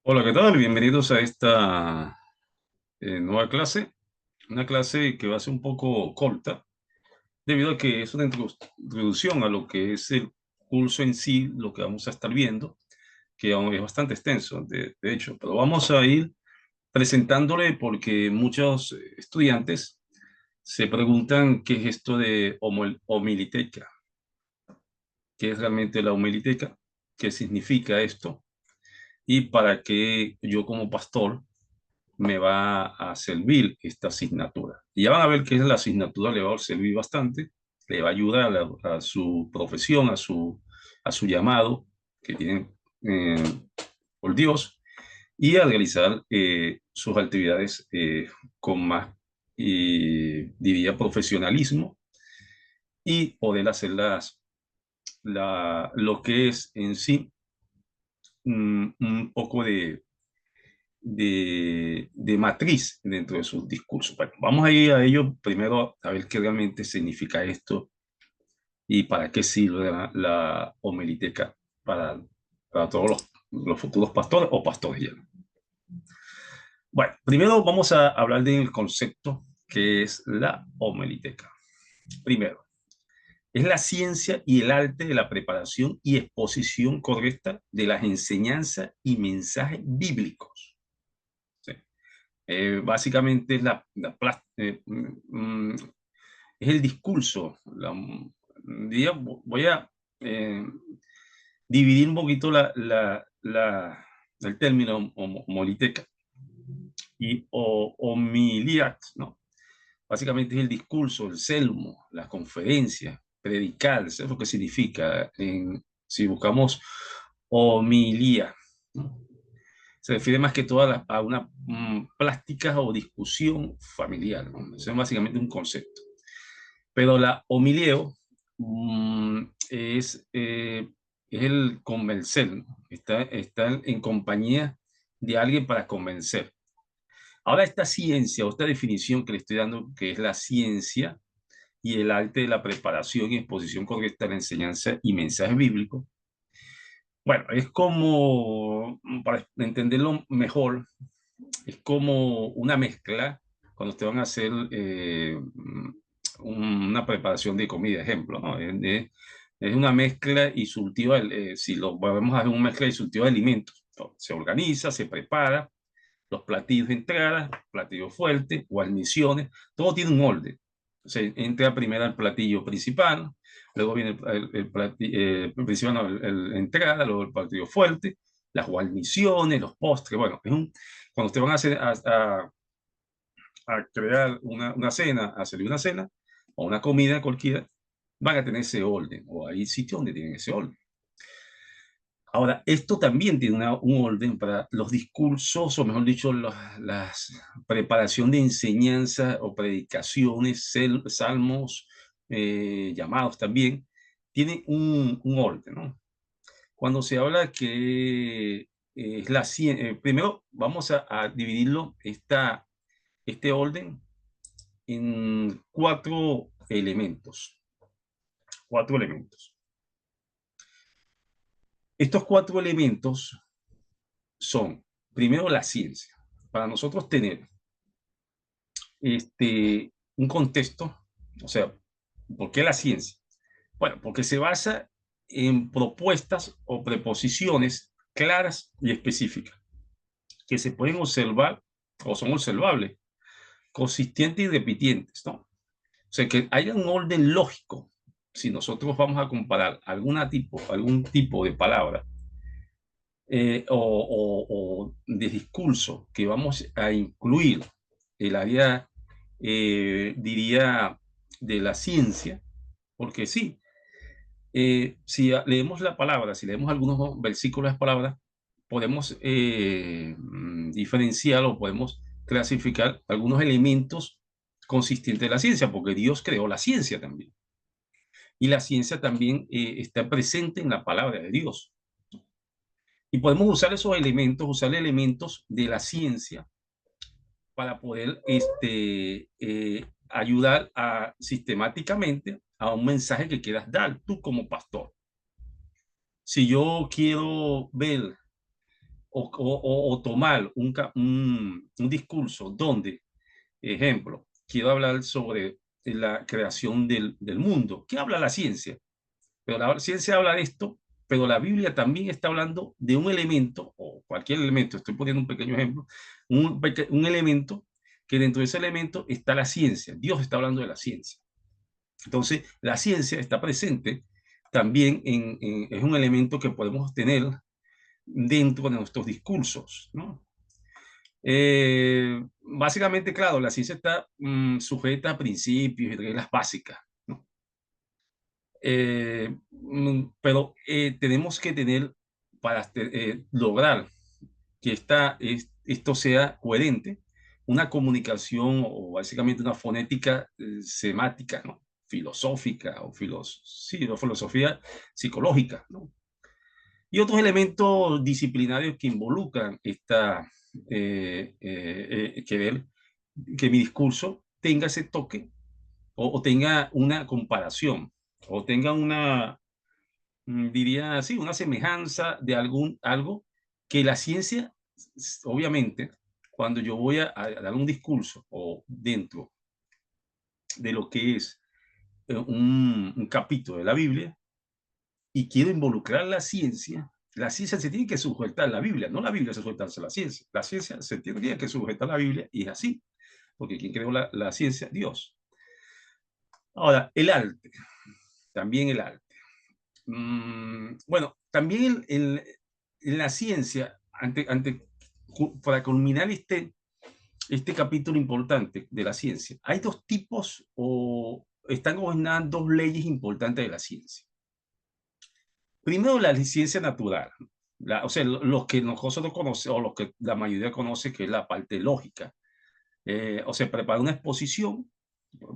Hola, ¿qué tal? Bienvenidos a esta nueva clase. Una clase que va a ser un poco corta, debido a que es una introducción a lo que es el curso en sí, lo que vamos a estar viendo, que aún es bastante extenso, de hecho, pero vamos a ir presentándole porque muchos estudiantes se preguntan qué es esto de homiliteca, qué es realmente la homiliteca, qué significa esto y para qué yo como pastor me va a servir esta asignatura. Y ya van a ver que la asignatura le va a servir bastante, le va a ayudar a su profesión, a su llamado que tienen eh, por Dios y a realizar sus actividades con más, diría, profesionalismo y poder hacer lo que es en sí un poco de matriz dentro de sus discursos. Bueno, vamos a ir a ello primero a ver qué realmente significa esto y para qué sirve la homileteca para todos los futuros pastores o pastores ya. Bueno, primero vamos a hablar del concepto que es la homileteca. Primero, es la ciencia y el arte de la preparación y exposición correcta de las enseñanzas y mensajes bíblicos. ¿Sí? Básicamente es es el discurso. Voy a eh, dividir un poquito el término homiliteca y homiliat, ¿no? Básicamente es el discurso, el sermo, la conferencia, predicar, eso es lo que significa. Si buscamos homilía, ¿no? Se refiere más que todo a una plástica o discusión familiar, ¿no? Eso es básicamente un concepto. Pero la homileo es el convencer, ¿no? Está en compañía de alguien para convencer. Ahora esta ciencia o esta definición que le estoy dando, que es la ciencia y el arte de la preparación y exposición correcta de la enseñanza y mensaje bíblico, bueno, es como, para entenderlo mejor, es como una mezcla cuando te van a hacer una preparación de comida, ejemplo, ¿no? Es una mezcla y surtido, si lo vamos a hacer una mezcla y surtido de alimentos, ¿no? Se organiza, se prepara, los platillos de entrada, platillos fuertes, guarniciones, todo tiene un orden. Se entra primero el platillo principal, luego viene el principal, no, entrada, luego el platillo fuerte, las guarniciones, los postres. Bueno, cuando te van a crear una cena, a servir una cena o una comida cualquiera, van a tener ese orden, o hay sitios donde tienen ese orden. Ahora, esto también tiene un orden para los discursos, o mejor dicho, las preparación de enseñanza o predicaciones, salmos, llamados también, tiene un orden, ¿no? Cuando se habla que es la ciencia, primero vamos a dividirlo, este orden, en cuatro elementos. Estos cuatro elementos son, primero, la ciencia. Para nosotros tener un contexto, o sea, ¿por qué la ciencia? Bueno, porque se basa en propuestas o preposiciones claras y específicas que se pueden observar o son observables, consistentes y repitientes, ¿no? O sea, que haya un orden lógico. Si nosotros vamos a comparar algún tipo de palabra o de discurso que vamos a incluir el área, diría, de la ciencia, porque sí, si leemos la palabra, si leemos algunos versículos de palabra, podemos diferenciar o podemos clasificar algunos elementos consistentes de la ciencia, porque Dios creó la ciencia también. Y la ciencia también está presente en la palabra de Dios. Y podemos usar esos elementos, usar elementos de la ciencia para poder ayudar sistemáticamente a un mensaje que quieras dar tú como pastor. Si yo quiero ver o tomar un discurso donde, ejemplo, quiero hablar sobre la creación del mundo. ¿Qué habla la ciencia? Pero la ciencia habla de esto, pero la Biblia también está hablando de un elemento, o cualquier elemento, estoy poniendo un pequeño ejemplo, un elemento que dentro de ese elemento está la ciencia. Dios está hablando de la ciencia. Entonces, la ciencia está presente también es un elemento que podemos tener dentro de nuestros discursos, ¿no? Básicamente, claro, la ciencia está sujeta a principios y reglas básicas, ¿no? Pero tenemos que tener, para lograr que esto sea coherente, una comunicación o básicamente una fonética semática, ¿no? Filosófica o sí, o filosofía psicológica, ¿no? Y otros elementos disciplinarios que involucran que ver que mi discurso tenga ese toque o tenga una comparación o tenga diría así, una semejanza de algo que la ciencia, obviamente, cuando yo voy a dar un discurso o dentro de lo que es un capítulo de la Biblia y quiero involucrar la ciencia se tiene que sujetar a la Biblia, no la Biblia se sujetarse a la ciencia se tiene que sujetar a la Biblia y es así, porque quien creó la ciencia, Dios. Ahora, el arte, también el arte. Bueno, también en la ciencia, para culminar este capítulo importante de la ciencia, hay dos tipos o están gobernadas dos leyes importantes de la ciencia. Primero, la ciencia natural, o sea, los que nosotros conocemos, o los que la mayoría conoce, que es la parte lógica. O sea, prepara una exposición,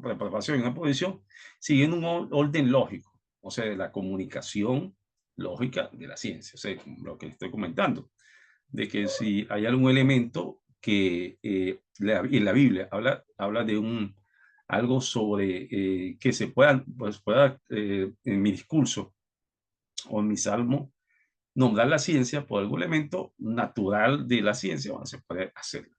preparación y una exposición, siguiendo un orden lógico, o sea, de la comunicación lógica de la ciencia, o sea, lo que estoy comentando, de que si hay algún elemento que en la Biblia habla de algo sobre que se pueda en mi discurso o en mi salmo nombrar la ciencia por algún elemento natural de la ciencia, bueno, se puede hacer.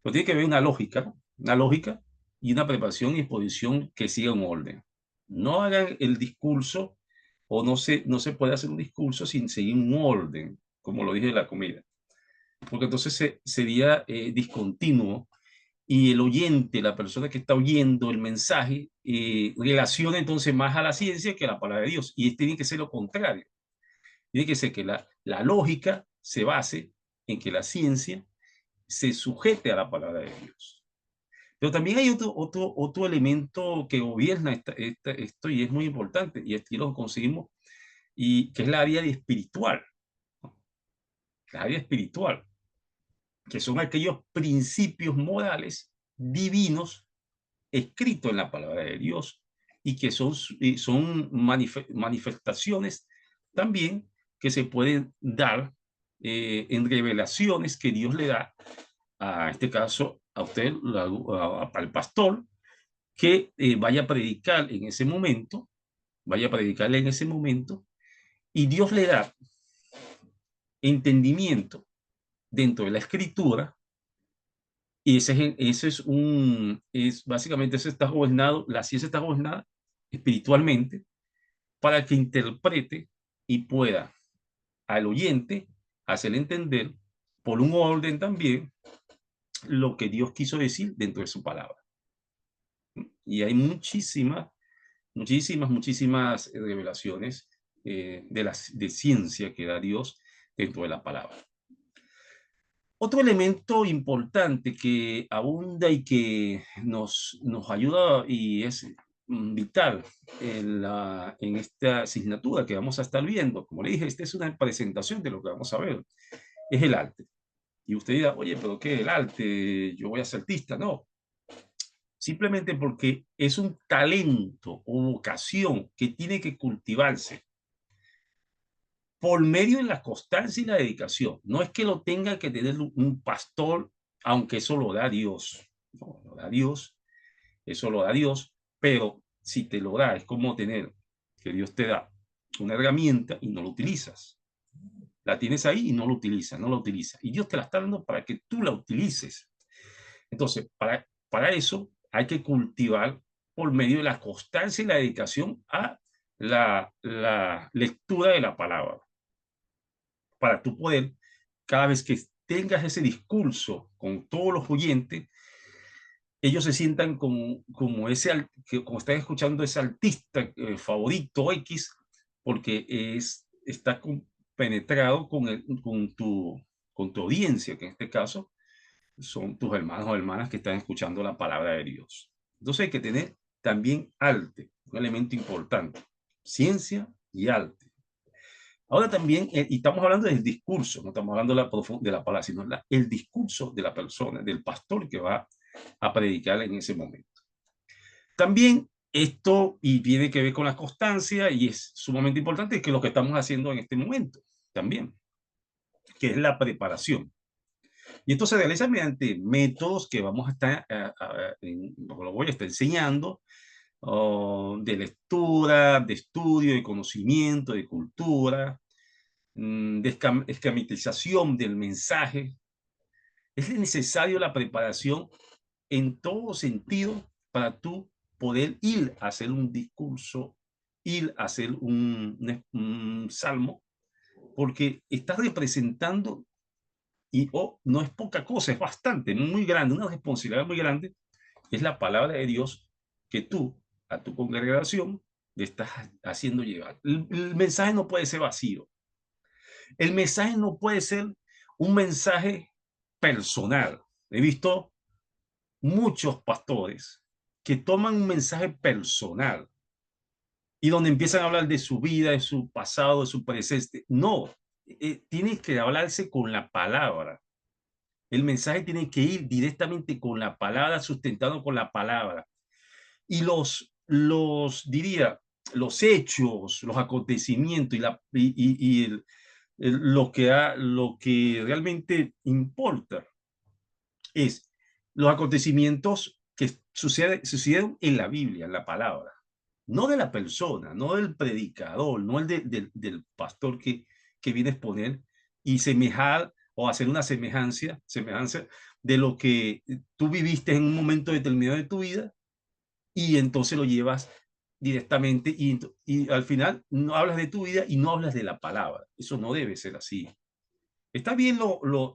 Pero tiene que haber una lógica, ¿no? Una lógica y una preparación y exposición que siga un orden. No hagan el discurso o no se puede hacer un discurso sin seguir un orden, como lo dije de la comida, porque entonces sería discontinuo y el oyente, la persona que está oyendo el mensaje, relaciona entonces más a la ciencia que a la palabra de Dios. Y tiene que ser lo contrario. Tiene que ser que la lógica se base en que la ciencia se sujete a la palabra de Dios. Pero también hay otro elemento que gobierna esto y es muy importante, y aquí lo conseguimos, y que es la área espiritual. La área espiritual, que son aquellos principios morales divinos escritos en la palabra de Dios y que son manifestaciones también que se pueden dar en revelaciones que Dios le da, a este caso, a usted, al pastor, que vaya a predicar en ese momento, vaya a predicarle en ese momento, y Dios le da entendimiento dentro de la escritura, y ese es básicamente, eso está gobernado, la ciencia está gobernada espiritualmente, para que interprete y pueda al oyente hacer entender por un orden también lo que Dios quiso decir dentro de su palabra. Y hay muchísimas revelaciones de ciencia que da Dios dentro de la palabra. Otro elemento importante que abunda y que nos ayuda y es vital en esta asignatura que vamos a estar viendo, como le dije, esta es una presentación de lo que vamos a ver, es el arte. Y usted dirá, oye, pero ¿qué es el arte? Yo voy a ser artista. No, simplemente porque es un talento o vocación que tiene que cultivarse por medio de la constancia y la dedicación. No es que lo tenga que tener un pastor, aunque eso lo da Dios. No, lo da Dios, eso lo da Dios, pero si te lo da, es como tener que Dios te da una herramienta y no lo utilizas. La tienes ahí y no la utilizas, no la utilizas. Y Dios te la está dando para que tú la utilices. Entonces, para eso hay que cultivar por medio de la constancia y la dedicación a la lectura de la palabra. Para tú poder, cada vez que tengas ese discurso con todos los oyentes, ellos se sientan como ese, como están escuchando ese artista favorito X, porque está penetrado con tu audiencia, que en este caso son tus hermanos o hermanas que están escuchando la palabra de Dios. Entonces hay que tener también arte, un elemento importante, ciencia y arte. Ahora también, y estamos hablando del discurso, no estamos hablando de la palabra, sino el discurso de la persona, del pastor que va a predicar en ese momento. También esto, y tiene que ver con la constancia, y es sumamente importante, que es lo que estamos haciendo en este momento también, que es la preparación. Y esto se realiza mediante métodos que vamos a estar, lo voy a estar enseñando, de lectura, de estudio, de conocimiento, de cultura, de esquematización del mensaje. Es necesario la preparación en todo sentido para tú poder ir a hacer un discurso, ir a hacer un salmo, porque estás representando y no es poca cosa, es bastante, muy grande, una responsabilidad muy grande, es la palabra de Dios que tú a tu congregación le estás haciendo llegar. El mensaje no puede ser vacío. El mensaje no puede ser un mensaje personal. He visto muchos pastores que toman un mensaje personal y donde empiezan a hablar de su vida, de su pasado, de su presente. No, tiene que hablarse con la palabra. El mensaje tiene que ir directamente con la palabra, sustentado con la palabra. Y diría, los hechos, los acontecimientos lo que realmente importa es los acontecimientos que sucedieron en la Biblia, en la palabra, no de la persona, no del predicador, no del pastor que viene a exponer y semejar o hacer una semejanza de lo que tú viviste en un momento determinado de tu vida y entonces lo llevas directamente y al final no hablas de tu vida y no hablas de la palabra. Eso no debe ser así. Está bien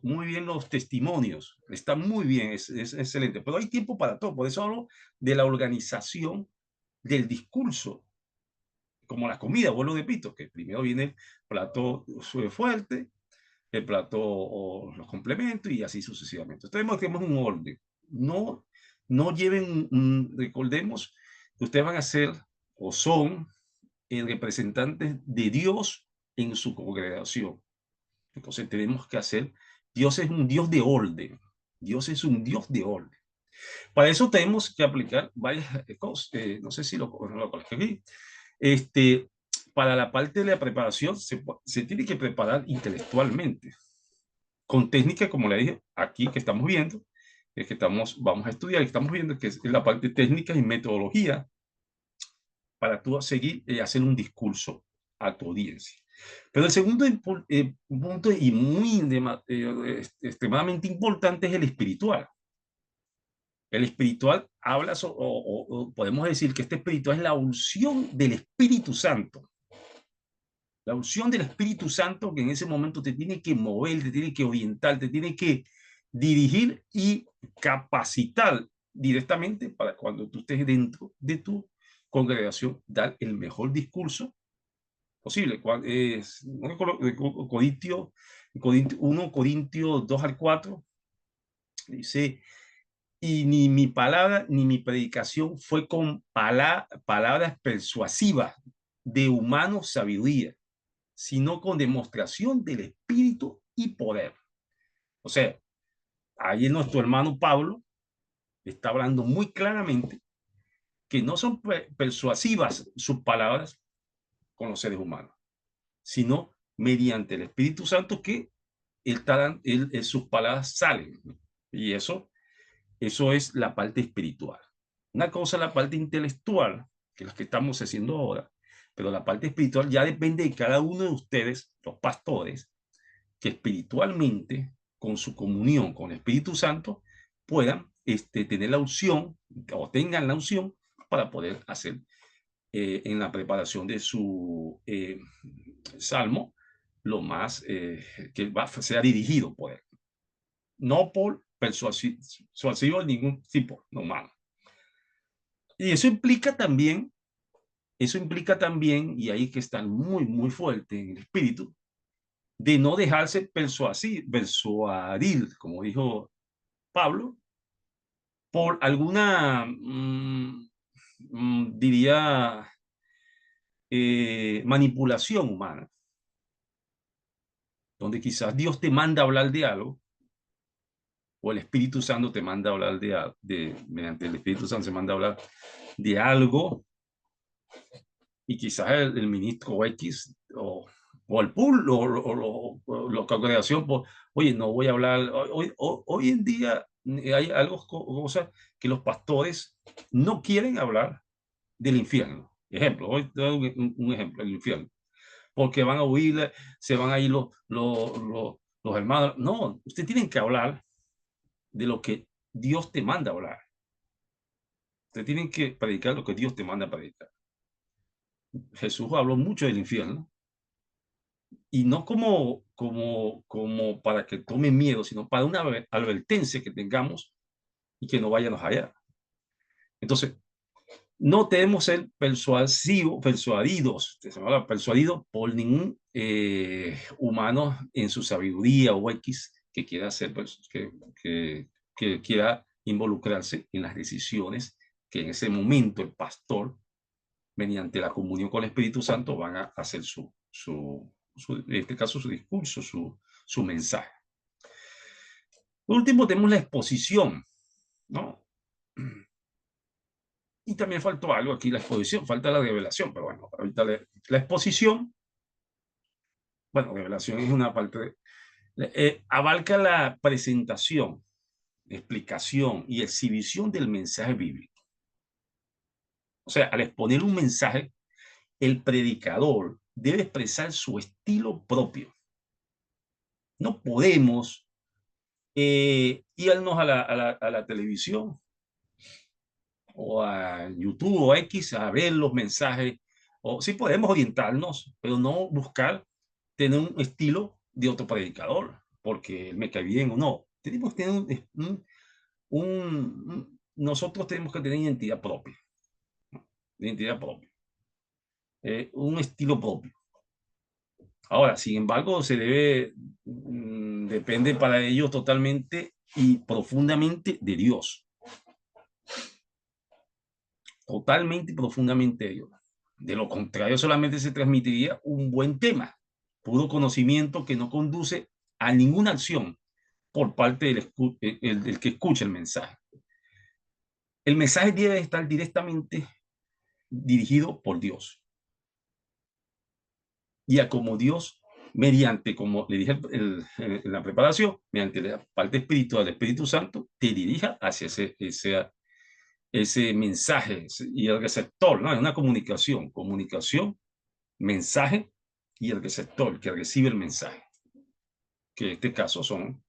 muy bien los testimonios, está muy bien, es excelente, pero hay tiempo para todo. Por eso hablo de la organización del discurso, como la comida, vuelvo de pito, que primero viene el plato fuerte, el plato o los complementos y así sucesivamente. Entonces tenemos un orden. No, no lleven, recordemos que ustedes van a ser o son representantes de Dios en su congregación. Entonces tenemos que hacer, Dios es un Dios de orden. Dios es un Dios de orden. Para eso tenemos que aplicar varias cosas. No sé si lo coloqué aquí. Para la parte de la preparación se tiene que preparar intelectualmente, con técnicas, como le dije, aquí que estamos viendo, vamos a estudiar, estamos viendo que es la parte técnica y metodología para tú seguir y hacer un discurso a tu audiencia. Pero el segundo punto y muy extremadamente importante es el espiritual. El espiritual habla, o podemos decir que este espiritual es la unción del Espíritu Santo. La unción del Espíritu Santo que en ese momento te tiene que mover, te tiene que orientar, te tiene que dirigir y capacitar directamente para cuando tú estés dentro de tu congregación, dar el mejor discurso posible. Corintios 1 Corintios 2 al 4 dice, y ni mi palabra ni mi predicación fue con palabras persuasivas de humano sabiduría, sino con demostración del Espíritu y poder. O sea, ahí nuestro hermano Pablo está hablando muy claramente que no son persuasivas sus palabras con los seres humanos, sino mediante el Espíritu Santo que sus palabras salen. Y eso es la parte espiritual. Una cosa es la parte intelectual, que es lo que estamos haciendo ahora, pero la parte espiritual ya depende de cada uno de ustedes, los pastores, que espiritualmente, con su comunión con el Espíritu Santo, puedan tener la unción o tengan la unción para poder hacer en la preparación de su salmo lo más que sea dirigido por él, no por persuasivo de ningún tipo, no humano. Y eso implica también, y ahí que están muy, muy fuerte en el espíritu, de no dejarse persuadir, como dijo Pablo, por alguna, diría, manipulación humana, donde quizás Dios te manda a hablar de algo, o el Espíritu Santo te manda a hablar mediante el Espíritu Santo se manda a hablar de algo, y quizás el ministro X o el pool o la congregación, pues, oye, no voy a hablar. Hoy en día hay algo, cosas que los pastores no quieren hablar del infierno. Ejemplo, hoy te doy un ejemplo, el infierno. Porque van a huir, se van a ir los hermanos. No, ustedes tienen que hablar de lo que Dios te manda a hablar. Ustedes tienen que predicar lo que Dios te manda a predicar. Jesús habló mucho del infierno, y no como para que tomen miedo, sino para una advertencia que tengamos y que no vayamos allá. Entonces, no debemos ser persuadidos por ningún humano en su sabiduría o X que quiera hacer, que quiera involucrarse en las decisiones que en ese momento el pastor, mediante la comunión con el Espíritu Santo, van a hacer en este caso, su discurso, su mensaje. Por último, tenemos la exposición, ¿no? Y también faltó algo aquí, la exposición, falta la revelación, pero bueno, ahorita la exposición, bueno, revelación es una parte, abarca la presentación, explicación y exhibición del mensaje bíblico. O sea, al exponer un mensaje, el predicador debe expresar su estilo propio. No podemos irnos a la televisión o a YouTube o X a ver los mensajes, o sí podemos orientarnos, pero no buscar tener un estilo de otro predicador, porque me cae bien o no. Tenemos que tener nosotros tenemos que tener identidad propia, un estilo propio. Ahora, sin embargo, depende para ello totalmente y profundamente de Dios. Totalmente y profundamente de Dios. De lo contrario, solamente se transmitiría un buen tema, puro conocimiento que no conduce a ninguna acción por parte del que escucha el mensaje. El mensaje debe estar directamente dirigido por Dios. Y a como Dios, mediante, como le dije en la preparación, mediante la parte espiritual del Espíritu Santo, te dirija hacia ese mensaje y el receptor, ¿no? Es una comunicación, mensaje y el receptor que recibe el mensaje, que en este caso son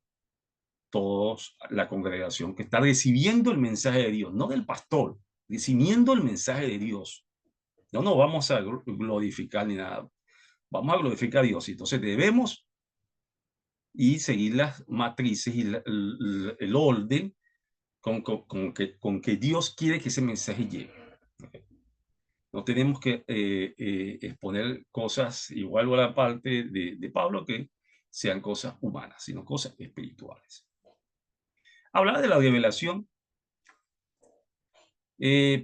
todos la congregación que está recibiendo el mensaje de Dios, no del pastor, recibiendo el mensaje de Dios. No vamos a glorificar ni nada, vamos a glorificar a Dios. Entonces debemos y seguir las matrices y el orden con que Dios quiere que ese mensaje llegue. Okay. No tenemos que exponer cosas igual a la parte de Pablo, que sean cosas humanas, sino cosas espirituales. Hablaba de la revelación,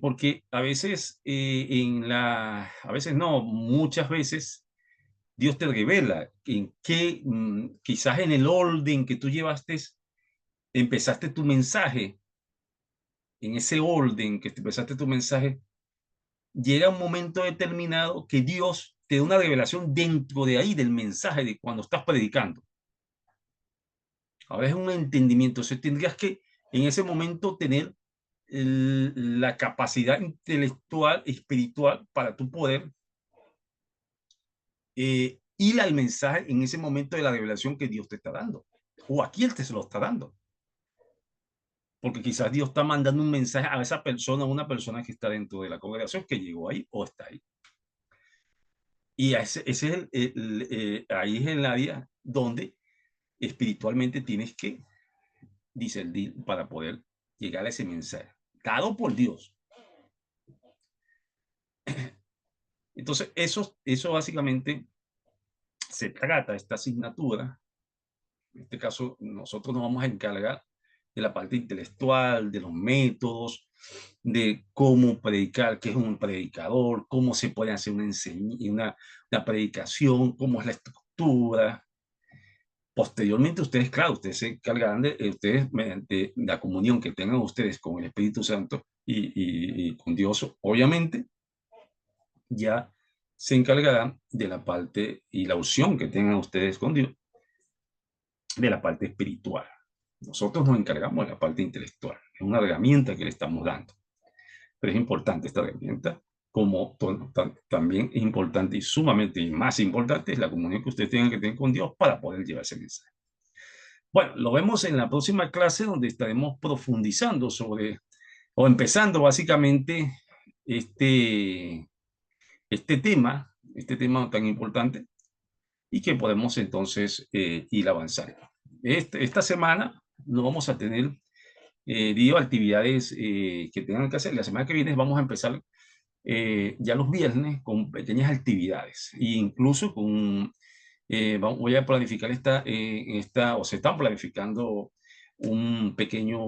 porque a veces, a veces no, muchas veces, Dios te revela en qué, quizás en el orden que tú empezaste tu mensaje, en ese orden que empezaste tu mensaje, llega un momento determinado que Dios te da una revelación dentro de ahí del mensaje de cuando estás predicando. Ahora es un entendimiento. O sea, tendrías que en ese momento tener la capacidad intelectual, espiritual, para tu poder y el mensaje en ese momento de la revelación que Dios te está dando. O aquí Él te se lo está dando. Porque quizás Dios está mandando un mensaje a esa persona, a una persona que está dentro de la congregación, que llegó ahí o está ahí. Y ese es ahí es el área donde espiritualmente tienes que discernir para poder llegar a ese mensaje, dado por Dios. Entonces, eso básicamente se trata, esta asignatura. En este caso, nosotros nos vamos a encargar de la parte intelectual, de los métodos, de cómo predicar, qué es un predicador, cómo se puede hacer una predicación, cómo es la estructura. Posteriormente, ustedes, claro, ustedes se encargarán de, ustedes mediante la comunión que tengan ustedes con el Espíritu Santo y con Dios, obviamente, ya se encargarán de la parte y la unción que tengan ustedes con Dios, de la parte espiritual. Nosotros nos encargamos de la parte intelectual. Es una herramienta que le estamos dando. Pero es importante esta herramienta, como también es importante y sumamente y más importante es la comunión que ustedes tengan que tener con Dios para poder llevar ese mensaje. Bueno, lo vemos en la próxima clase donde estaremos profundizando sobre, o empezando básicamente este, este tema tan importante y que podemos entonces ir avanzando. Esta semana no vamos a tener actividades que tengan que hacer. La semana que viene vamos a empezar ya los viernes con pequeñas actividades e incluso con voy a planificar o se están planificando un pequeño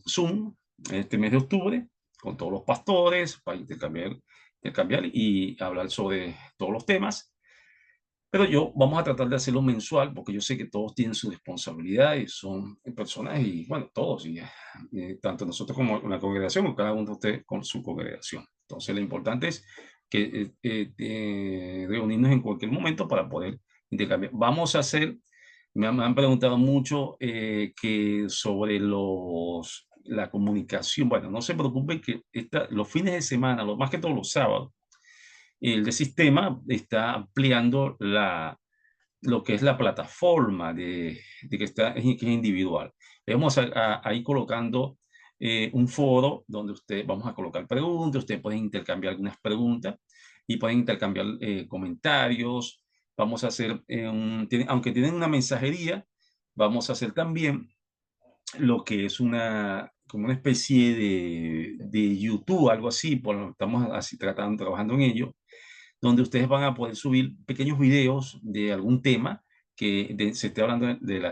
Zoom este mes de octubre con todos los pastores para intercambiar y hablar sobre todos los temas. Pero vamos a tratar de hacerlo mensual porque yo sé que todos tienen su responsabilidad y son personas y bueno, todos, tanto nosotros como la congregación o cada uno de ustedes con su congregación. Entonces lo importante es que reunirnos en cualquier momento para poder intercambiar. Vamos a hacer, me han preguntado mucho que sobre la comunicación. Bueno, no se preocupen que los fines de semana, más que todos los sábados, el de sistema está ampliando lo que es la plataforma de que es individual. Vamos a ir colocando un foro donde vamos a colocar preguntas, ustedes pueden intercambiar algunas preguntas y pueden intercambiar comentarios. Vamos a hacer, aunque tienen una mensajería, vamos a hacer también lo que es como una especie de YouTube, algo así, estamos así trabajando en ello, donde ustedes van a poder subir pequeños videos de algún tema que se esté hablando en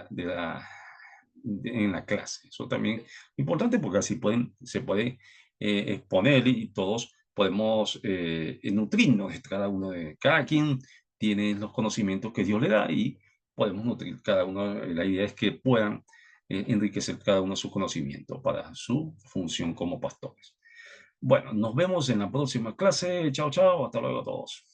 la clase. Eso también es importante porque así se puede exponer y todos podemos nutrirnos de cada quien tiene los conocimientos que Dios le da y podemos nutrir cada uno. La idea es que puedan enriquecer cada uno sus conocimientos para su función como pastores. Bueno, nos vemos en la próxima clase. Chao, chao. Hasta luego a todos.